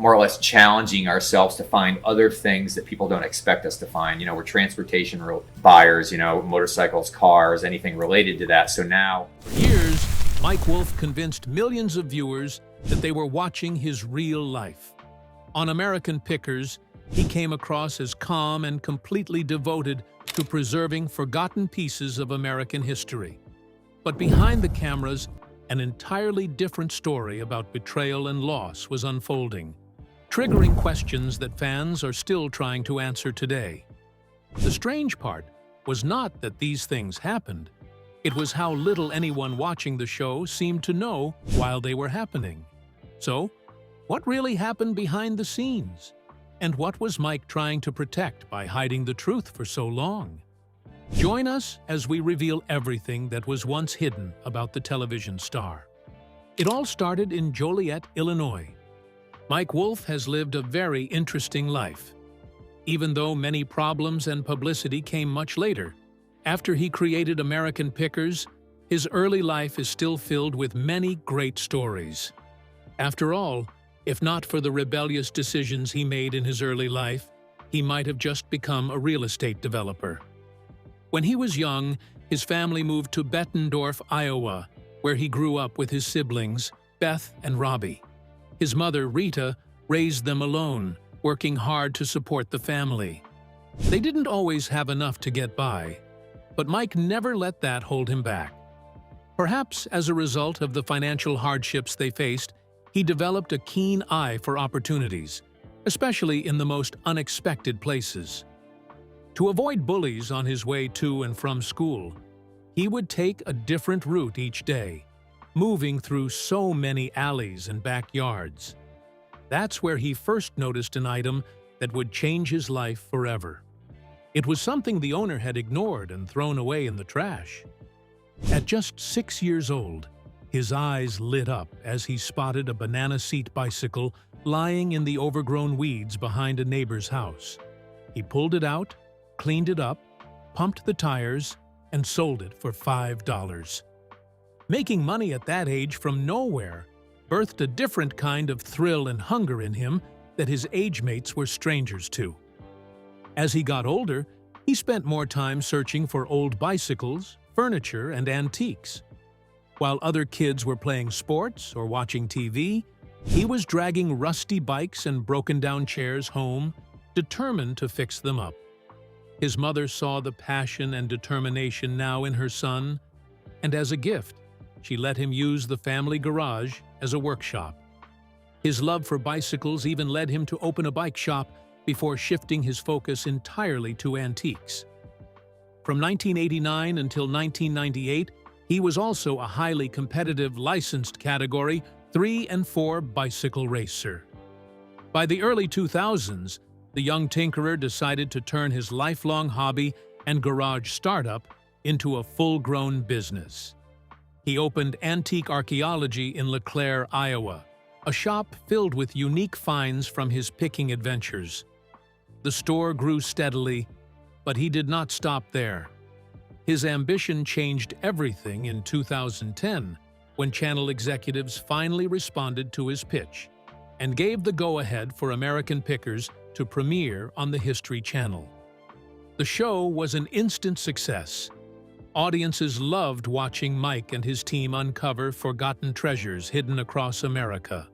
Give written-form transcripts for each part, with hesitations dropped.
more or less challenging ourselves to find other things that people don't expect us to find. We're transportation buyers, motorcycles, cars, anything related to that. So now, For years, Mike Wolfe convinced millions of viewers that they were watching his real life. On American Pickers, he came across as calm and completely devoted to preserving forgotten pieces of American history. But behind the cameras, an entirely different story about betrayal and loss was unfolding, triggering questions that fans are still trying to answer today. The strange part was not that these things happened. It was how little anyone watching the show seemed to know while they were happening. So, what really happened behind the scenes? And what was Mike trying to protect by hiding the truth for so long? Join us as we reveal everything that was once hidden about the television star. It all started in Joliet, Illinois. Mike Wolfe has lived a very interesting life. Even though many problems and publicity came much later, after he created American Pickers, his early life is still filled with many great stories. After all, if not for the rebellious decisions he made in his early life, he might have just become a real estate developer. When he was young, his family moved to Bettendorf, Iowa, where he grew up with his siblings, Beth and Robbie. His mother, Rita, raised them alone, working hard to support the family. They didn't always have enough to get by, but Mike never let that hold him back. Perhaps as a result of the financial hardships they faced, he developed a keen eye for opportunities, especially in the most unexpected places. To avoid bullies on his way to and from school, he would take a different route each day, moving through so many alleys and backyards. That's where he first noticed an item that would change his life forever. It was something the owner had ignored and thrown away in the trash. At just 6 years old, his eyes lit up as he spotted a banana seat bicycle lying in the overgrown weeds behind a neighbor's house. He pulled it out, cleaned it up, pumped the tires, and sold it for $5. Making money at that age from nowhere birthed a different kind of thrill and hunger in him that his age mates were strangers to. As he got older, he spent more time searching for old bicycles, furniture, and antiques. While other kids were playing sports or watching TV, he was dragging rusty bikes and broken-down chairs home, determined to fix them up. His mother saw the passion and determination now in her son, and as a gift, she let him use the family garage as a workshop. His love for bicycles even led him to open a bike shop before shifting his focus entirely to antiques. From 1989 until 1998, he was also a highly competitive licensed Category 3 and 4 bicycle racer. By the early 2000s, the young tinkerer decided to turn his lifelong hobby and garage startup into a full-grown business. He opened Antique Archaeology in LeClaire, Iowa, a shop filled with unique finds from his picking adventures. The store grew steadily, but he did not stop there. His ambition changed everything in 2010 when channel executives finally responded to his pitch and gave the go-ahead for American Pickers to premiere on the History Channel. The show was an instant success. Audiences loved watching Mike and his team uncover forgotten treasures hidden across America.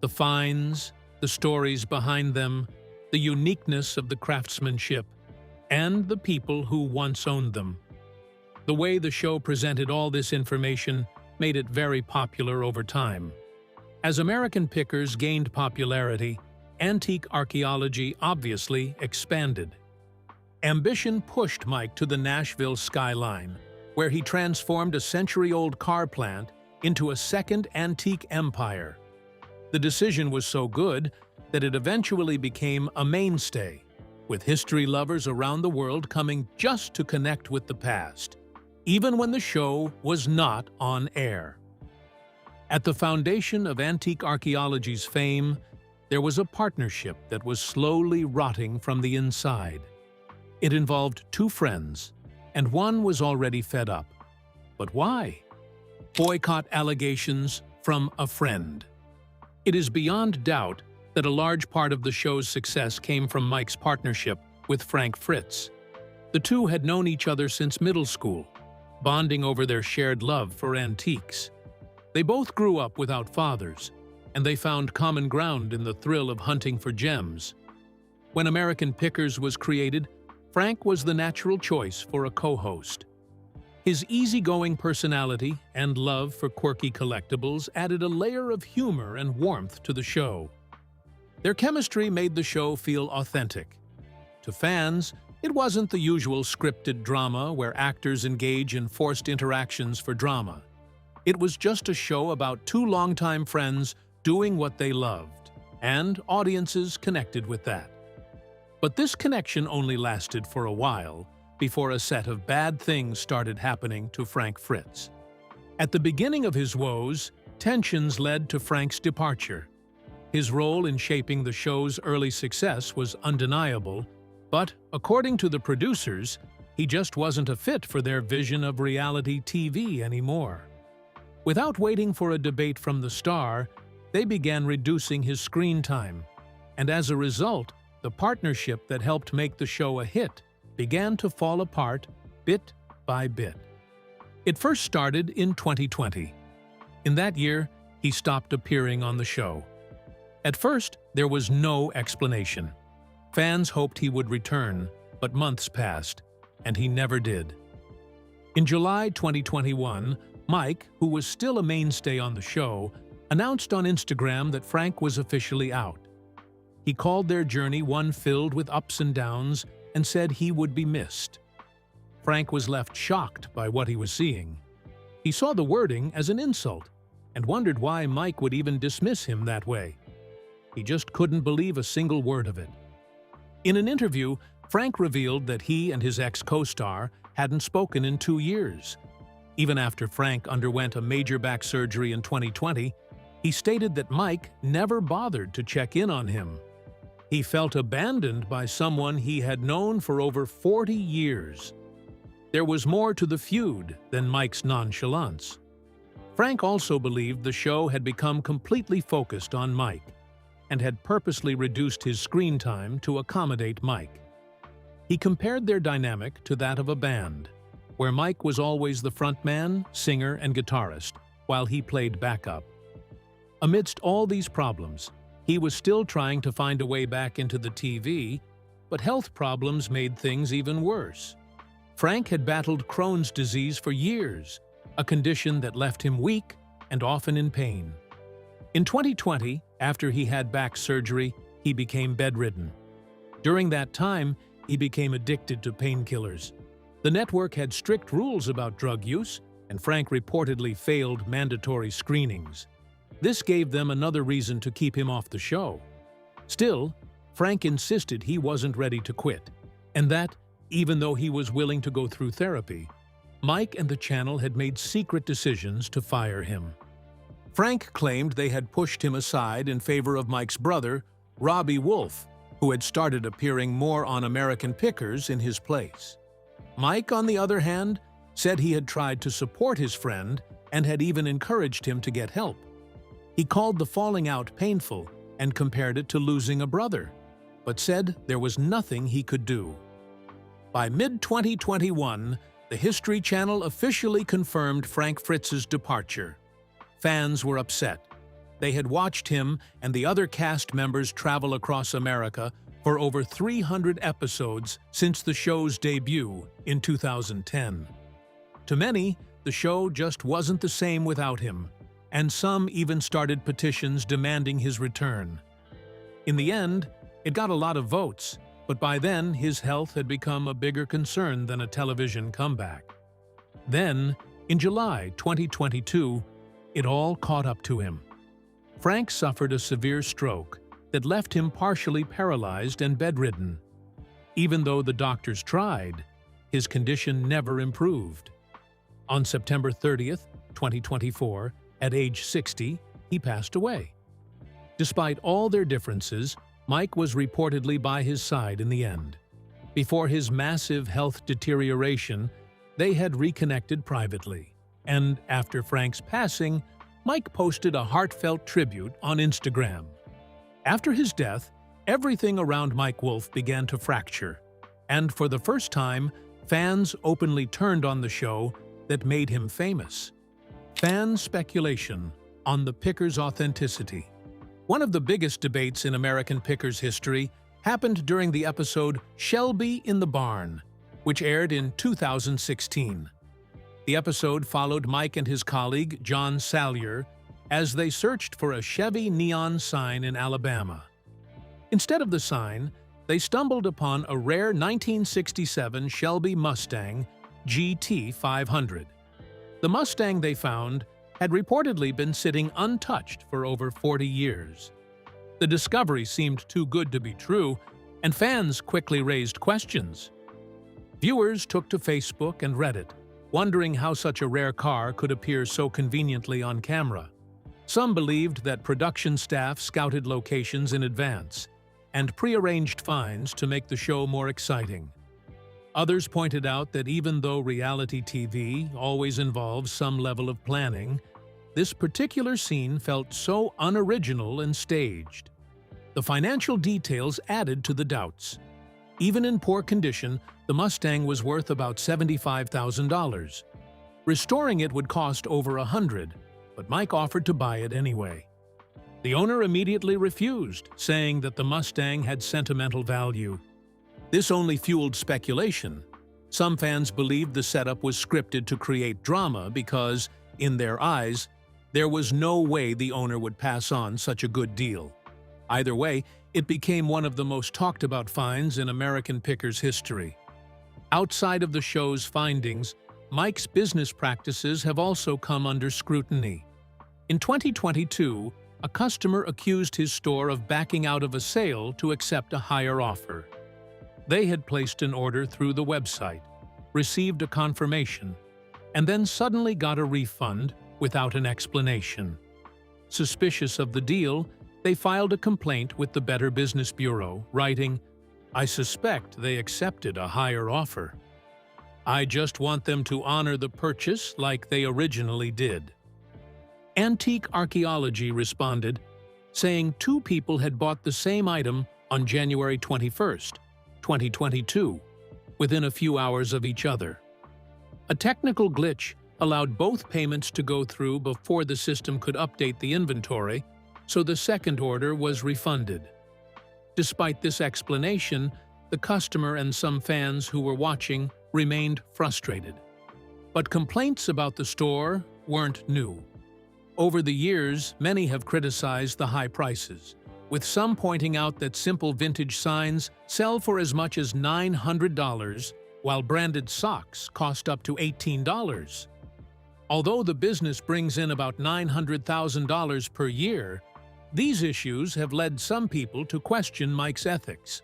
The finds, the stories behind them, the uniqueness of the craftsmanship, and the people who once owned them. The way the show presented all this information made it very popular over time. As American Pickers gained popularity, antique archaeology obviously expanded. Ambition pushed Mike to the Nashville skyline, where he transformed a century-old car plant into a second antique empire. The decision was so good that it eventually became a mainstay, with history lovers around the world coming just to connect with the past, even when the show was not on air. At the foundation of antique archaeology's fame, there was a partnership that was slowly rotting from the inside. It involved two friends, and one was already fed up. But why? Boycott allegations from a friend. It is beyond doubt that a large part of the show's success came from Mike's partnership with Frank Fritz. The two had known each other since middle school, bonding over their shared love for antiques. They both grew up without fathers, and they found common ground in the thrill of hunting for gems. When American Pickers was created, Frank was the natural choice for a co-host. His easygoing personality and love for quirky collectibles added a layer of humor and warmth to the show. Their chemistry made the show feel authentic. To fans, it wasn't the usual scripted drama where actors engage in forced interactions for drama. It was just a show about two longtime friends doing what they loved, and audiences connected with that. But this connection only lasted for a while before a set of bad things started happening to Frank Fritz. At the beginning of his woes, tensions led to Frank's departure. His role in shaping the show's early success was undeniable, but according to the producers, he just wasn't a fit for their vision of reality TV anymore. Without waiting for a debate from the star, they began reducing his screen time, and as a result, the partnership that helped make the show a hit began to fall apart bit by bit. It first started in 2020. In that year, he stopped appearing on the show. At first, there was no explanation. Fans hoped he would return, but months passed, and he never did. In July 2021, Mike, who was still a mainstay on the show, announced on Instagram that Frank was officially out. He called their journey one filled with ups and downs and said he would be missed. Frank was left shocked by what he was seeing. He saw the wording as an insult and wondered why Mike would even dismiss him that way. He just couldn't believe a single word of it. In an interview, Frank revealed that he and his ex-co-star hadn't spoken in 2 years. Even after Frank underwent a major back surgery in 2020, he stated that Mike never bothered to check in on him. He felt abandoned by someone he had known for over 40 years. There was more to the feud than Mike's nonchalance. Frank also believed the show had become completely focused on Mike and had purposely reduced his screen time to accommodate Mike. He compared their dynamic to that of a band, where Mike was always the frontman, singer, and guitarist, while he played backup. Amidst all these problems, he was still trying to find a way back into the TV, but health problems made things even worse. Frank had battled Crohn's disease for years, a condition that left him weak and often in pain. In 2020, after he had back surgery, he became bedridden. During that time, he became addicted to painkillers. The network had strict rules about drug use, and Frank reportedly failed mandatory screenings. This gave them another reason to keep him off the show. Still, Frank insisted he wasn't ready to quit, and that, even though he was willing to go through therapy, Mike and the channel had made secret decisions to fire him. Frank claimed they had pushed him aside in favor of Mike's brother, Wolfe, who had started appearing more on American Pickers in his place. Mike, on the other hand, said he had tried to support his friend and had even encouraged him to get help. He called the falling out painful and compared it to losing a brother, but said there was nothing he could do. By mid-2021, the History Channel officially confirmed Frank Fritz's departure. Fans were upset. They had watched him and the other cast members travel across America for over 300 episodes since the show's debut in 2010. To many, the show just wasn't the same without him, and some even started petitions demanding his return. In the end, it got a lot of votes, but by then his health had become a bigger concern than a television comeback. Then, in July 2022, it all caught up to him. Frank suffered a severe stroke that left him partially paralyzed and bedridden. Even though the doctors tried, his condition never improved. On September 30th, 2024, at age 60, he passed away. Despite all their differences, Mike was reportedly by his side in the end. Before his massive health deterioration, they had reconnected privately. And after Frank's passing, Mike posted a heartfelt tribute on Instagram. After his death, everything around Mike Wolfe began to fracture, and for the first time, fans openly turned on the show that made him famous. Fan speculation on the picker's authenticity. One of the biggest debates in American Pickers history happened during the episode Shelby in the Barn, which aired in 2016. The episode followed Mike and his colleague, John Salyer, as they searched for a Chevy neon sign in Alabama. Instead of the sign, they stumbled upon a rare 1967 Shelby Mustang GT 500. The Mustang they found had reportedly been sitting untouched for over 40 years. The discovery seemed too good to be true, and fans quickly raised questions. Viewers took to Facebook and Reddit, wondering how such a rare car could appear so conveniently on camera. Some believed that production staff scouted locations in advance and prearranged finds to make the show more exciting. Others pointed out that even though reality TV always involves some level of planning, this particular scene felt so unoriginal and staged. The financial details added to the doubts. Even in poor condition, the Mustang was worth about $75,000. Restoring it would cost over $100,000, but Mike offered to buy it anyway. The owner immediately refused, saying that the Mustang had sentimental value. This only fueled speculation. Some fans believed the setup was scripted to create drama because, in their eyes, there was no way the owner would pass on such a good deal. Either way, it became one of the most talked-about finds in American Pickers history. Outside of the show's findings, Mike's business practices have also come under scrutiny. In 2022, a customer accused his store of backing out of a sale to accept a higher offer. They had placed an order through the website, received a confirmation, and then suddenly got a refund without an explanation. Suspicious of the deal, they filed a complaint with the Better Business Bureau, writing, "I suspect they accepted a higher offer. I just want them to honor the purchase like they originally did." Antique Archaeology responded, saying 2 people had bought the same item on January 21st, 2022, within a few hours of each other. A technical glitch allowed both payments to go through before the system could update the inventory, so the second order was refunded. Despite this explanation, the customer and some fans who were watching remained frustrated. But complaints about the store weren't new. Over the years, many have criticized the high prices, with some pointing out that simple vintage signs sell for as much as $900, while branded socks cost up to $18. Although the business brings in about $900,000 per year, these issues have led some people to question Mike's ethics.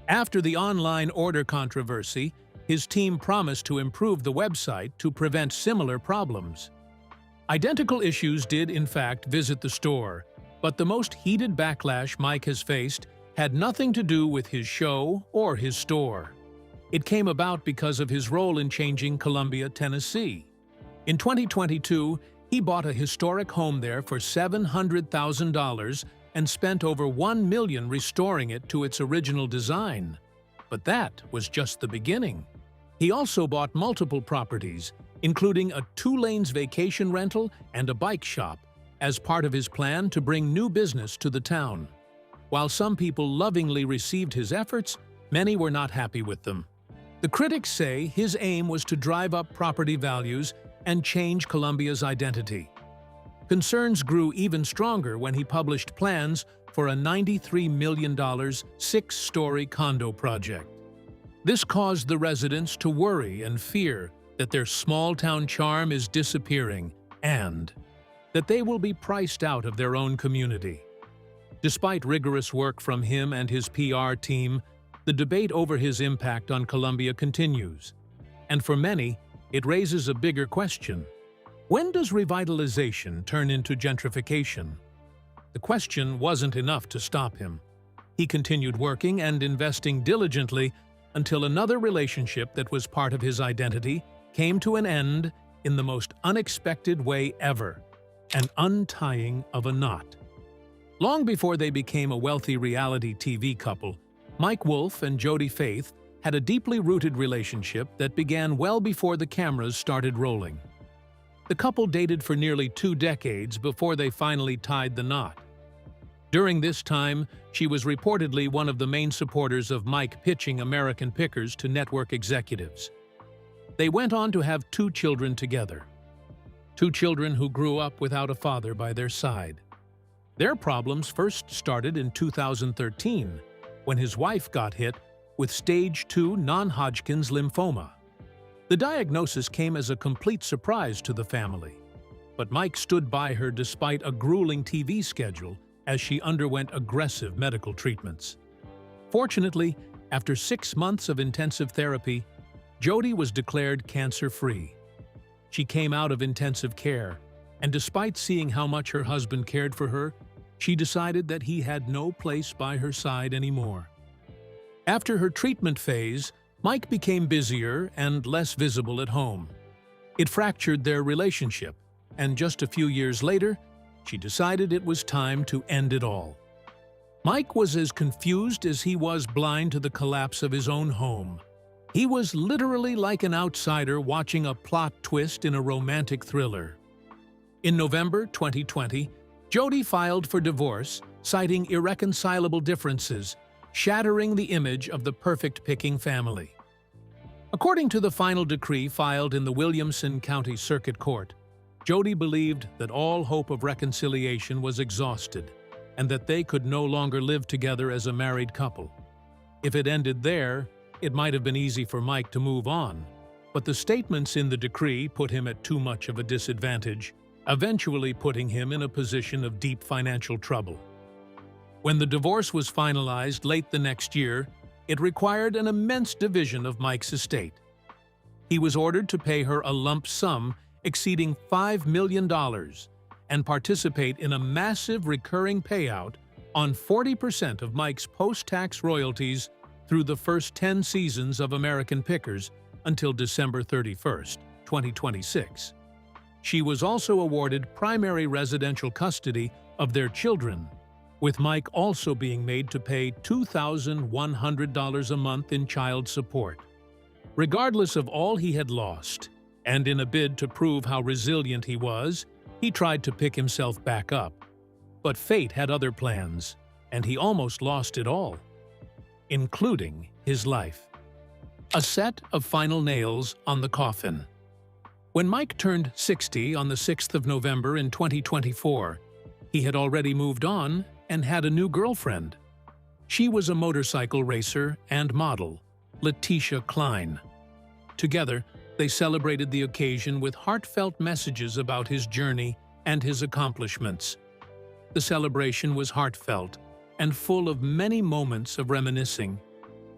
After the online order controversy, his team promised to improve the website to prevent similar problems. Identical issues did, in fact, visit the store, but the most heated backlash Mike has faced had nothing to do with his show or his store. It came about because of his role in changing Columbia, Tennessee. In 2022, he bought a historic home there for $700,000 and spent over $1 million restoring it to its original design. But that was just the beginning. He also bought multiple properties, including a 2-lanes vacation rental and a bike shop, as part of his plan to bring new business to the town. While some people lovingly received his efforts, many were not happy with them. The critics say his aim was to drive up property values and change Columbia's identity. Concerns grew even stronger when he published plans for a $93 million 6-story condo project. This caused the residents to worry and fear that their small-town charm is disappearing and that they will be priced out of their own community. Despite rigorous work from him and his PR team, the debate over his impact on Columbia continues. And for many, it raises a bigger question. When does revitalization turn into gentrification? The question wasn't enough to stop him. He continued working and investing diligently until another relationship that was part of his identity came to an end in the most unexpected way ever, an untying of a knot. Long before they became a wealthy reality TV couple, Mike Wolfe and Jody Faith had a deeply rooted relationship that began well before the cameras started rolling. The couple dated for nearly 2 decades before they finally tied the knot. During this time, she was reportedly one of the main supporters of Mike pitching American Pickers to network executives. They went on to have 2 children together. 2 children who grew up without a father by their side. Their problems first started in 2013, when his wife got hit with stage 2 non-Hodgkin's lymphoma. The diagnosis came as a complete surprise to the family, but Mike stood by her despite a grueling TV schedule as she underwent aggressive medical treatments. Fortunately, after 6 months of intensive therapy, Jody was declared cancer-free. She came out of intensive care, and despite seeing how much her husband cared for her, she decided that he had no place by her side anymore. After her treatment phase, Mike became busier and less visible at home. It fractured their relationship, and just a few years later, she decided it was time to end it all. Mike was as confused as he was blind to the collapse of his own home. He was literally like an outsider watching a plot twist in a romantic thriller. In November 2020, Jody filed for divorce, citing irreconcilable differences, shattering the image of the perfect-picking family. According to the final decree filed in the Williamson County Circuit Court, Jody believed that all hope of reconciliation was exhausted and that they could no longer live together as a married couple. If it ended there, it might have been easy for Mike to move on, but the statements in the decree put him at too much of a disadvantage, eventually putting him in a position of deep financial trouble. When the divorce was finalized late the next year, it required an immense division of Mike's estate. He was ordered to pay her a lump sum exceeding $5 million and participate in a massive recurring payout on 40% of Mike's post-tax royalties through the first 10 seasons of American Pickers until December 31st, 2026. She was also awarded primary residential custody of their children, with Mike also being made to pay $2,100 a month in child support. Regardless of all he had lost, and in a bid to prove how resilient he was, he tried to pick himself back up. But fate had other plans, and he almost lost it all, including his life. A set of final nails on the coffin. When Mike turned 60 on the 6th of November in 2024, he had already moved on and had a new girlfriend. She was a motorcycle racer and model, Letitia Klein. Together, they celebrated the occasion with heartfelt messages about his journey and his accomplishments. The celebration was heartfelt and full of many moments of reminiscing.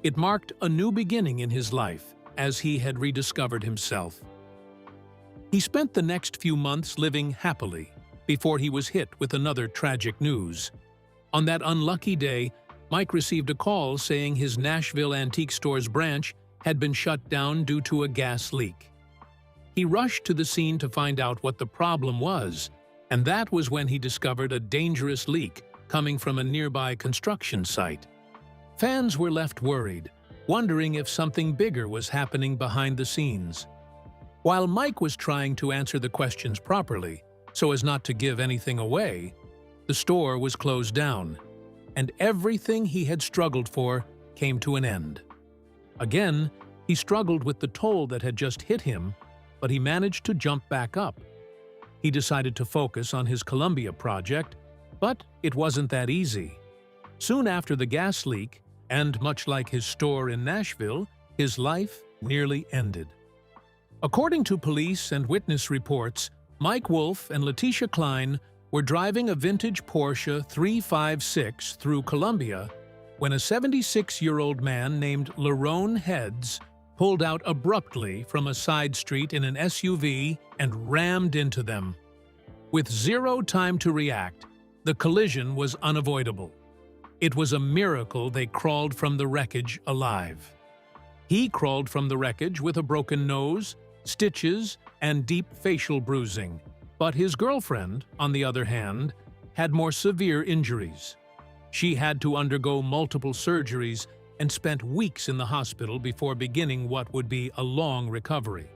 It marked a new beginning in his life as he had rediscovered himself. He spent the next few months living happily before he was hit with another tragic news. On that unlucky day, Mike received a call saying his Nashville Antique Stores branch had been shut down due to a gas leak. He rushed to the scene to find out what the problem was, and that was when he discovered a dangerous leak coming from a nearby construction site. Fans were left worried, wondering if something bigger was happening behind the scenes. While Mike was trying to answer the questions properly, so as not to give anything away, the store was closed down, and everything he had struggled for came to an end. Again, he struggled with the toll that had just hit him, but he managed to jump back up. He decided to focus on his Columbia project, but it wasn't that easy. Soon after the gas leak, and much like his store in Nashville, his life nearly ended. According to police and witness reports, Mike Wolfe and Letitia Klein were driving a vintage Porsche 356 through Columbia when a 76-year-old man named Lerone Heads pulled out abruptly from a side street in an SUV and rammed into them. With zero time to react, the collision was unavoidable. It was a miracle they crawled from the wreckage alive. He crawled from the wreckage with a broken nose, stitches, and deep facial bruising, but his girlfriend, on the other hand, had more severe injuries. She had to undergo multiple surgeries and spent weeks in the hospital before beginning what would be a long recovery.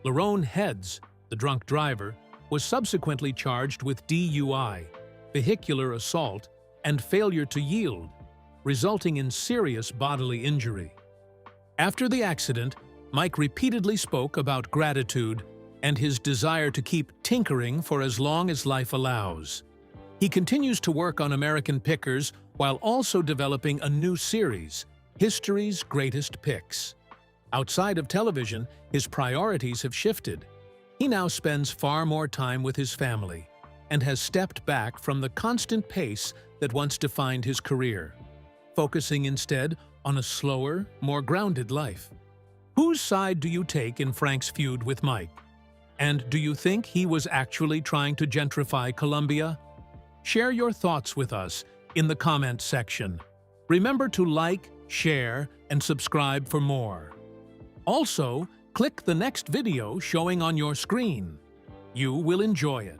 Lerone Heads, the drunk driver, was subsequently charged with DUI, vehicular assault, and failure to yield, resulting in serious bodily injury. After the accident, Mike repeatedly spoke about gratitude and his desire to keep tinkering for as long as life allows. He continues to work on American Pickers while also developing a new series, History's Greatest Picks. Outside of television, his priorities have shifted. He now spends far more time with his family and has stepped back from the constant pace that once defined his career, focusing instead on a slower, more grounded life. Whose side do you take in Frank's feud with Mike? And do you think he was actually trying to gentrify Colombia? Share your thoughts with us in the comments section. Remember to like, share, and subscribe for more. Also, click the next video showing on your screen. You will enjoy it.